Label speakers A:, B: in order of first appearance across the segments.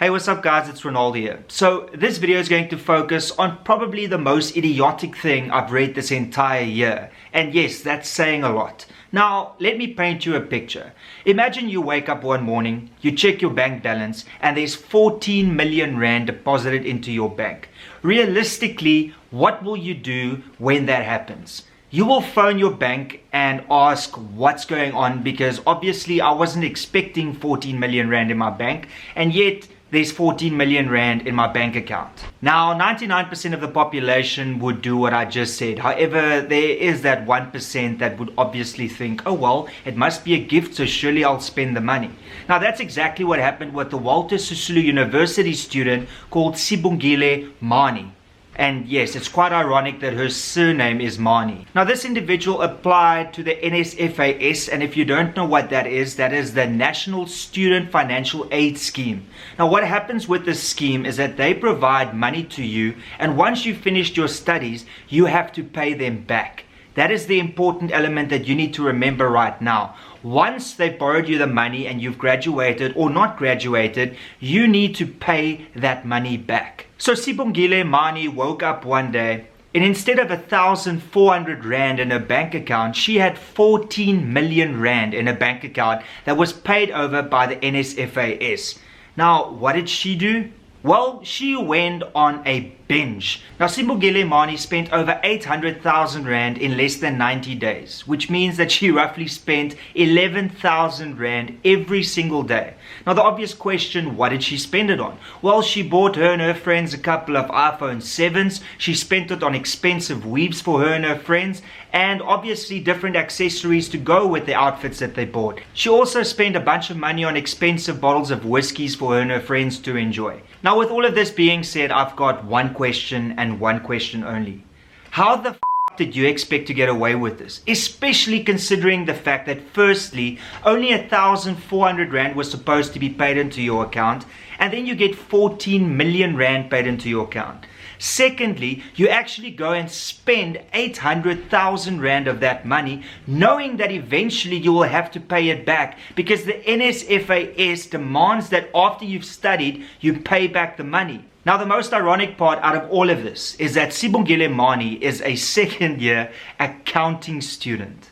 A: Hey, what's up guys, it's Renaldo here. So this video is going to focus on probably the most idiotic thing I've read this entire year. And yes, that's saying a lot. Now, let me paint you a picture. Imagine you wake up one morning, you check your bank balance, and there's 14 million rand deposited into your bank. Realistically, what will you do when that happens? You will phone your bank and ask what's going on, because obviously I wasn't expecting 14 million rand in my bank, and yet there's 14 million rand in my bank account. Now, 99% of the population would do what I just said. However, there is that 1% that would obviously think, oh well, it must be a gift, so surely I'll spend the money. Now, that's exactly what happened with the Walter Sisulu University student called Sibongile Mani. And yes, it's quite ironic that her surname is Mani. Now, this individual applied to the NSFAS, and if you don't know what that is the National Student Financial Aid Scheme. Now, what happens with this scheme is that they provide money to you, and once you've finished your studies, you have to pay them back. That is the important element that you need to remember right now. Once they've borrowed you the money and you've graduated or not graduated, you need to pay that money back. So Sibongile Mani woke up one day and instead of 1,400 rand in her bank account, she had 14 million rand in her bank account that was paid over by the NSFAS. Now, what did she do? Well, she went on a binge. Now, Sibongile Mani spent over 800,000 rand in less than 90 days, which means that she roughly spent 11,000 rand every single day. Now, the obvious question, what did she spend it on? Well, she bought her and her friends a couple of iPhone 7s. She spent it on expensive weaves for her and her friends, and obviously different accessories to go with the outfits that they bought. She also spent a bunch of money on expensive bottles of whiskeys for her and her friends to enjoy. Now, with all of this being said, I've got one question and one question only. How the f did you expect to get away with this? Especially considering the fact that firstly, only 1,400 rand was supposed to be paid into your account, and then you get 14 million rand paid into your account. Secondly, you actually go and spend 800,000 rand of that money, knowing that eventually you will have to pay it back, because the NSFAS demands that after you've studied, you pay back the money. Now, the most ironic part out of all of this is that Sibongile Mani is a second-year accounting student.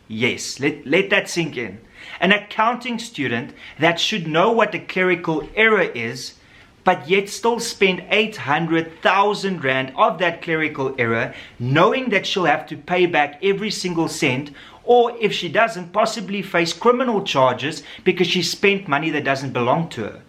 A: Yes, let that sink in. An accounting student that should know what a clerical error is, but yet still spend 800,000 rand of that clerical error, knowing that she'll have to pay back every single cent, or if she doesn't, possibly face criminal charges because she spent money that doesn't belong to her.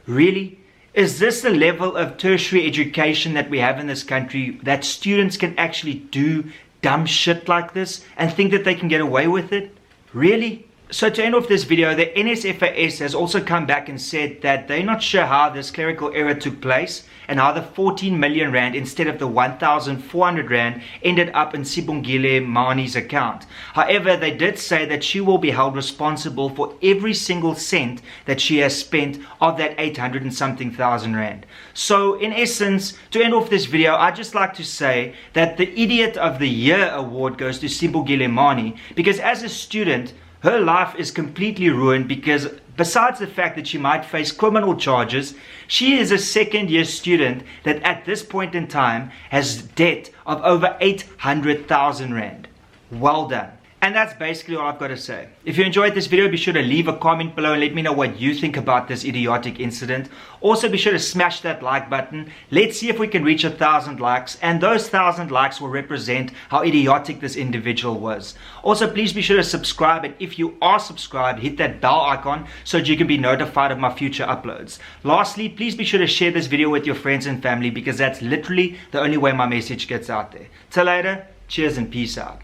A: Really? Is this the level of tertiary education that we have in this country, that students can actually do dumb shit like this and think that they can get away with it? Really? So to end off this video, the NSFAS has also come back and said that they're not sure how this clerical error took place and how the 14 million rand instead of the 1,400 rand ended up in Sibongile Mani's account. However, they did say that she will be held responsible for every single cent that she has spent of that 800 and something thousand rand. So in essence, to end off this video, I'd just like to say that the Idiot of the Year award goes to Sibongile Mani, because as a student, her life is completely ruined, because besides the fact that she might face criminal charges, she is a second-year student that at this point in time has debt of over 800,000 rand. Well done. And that's basically all I've got to say. If you enjoyed this video, be sure to leave a comment below and let me know what you think about this idiotic incident. Also, be sure to smash that like button. Let's see if we can reach 1,000 likes, and those 1,000 likes will represent how idiotic this individual was. Also, please be sure to subscribe, and if you are subscribed, hit that bell icon so that you can be notified of my future uploads. Lastly, please be sure to share this video with your friends and family, because that's literally the only way my message gets out there. Till later, cheers and peace out.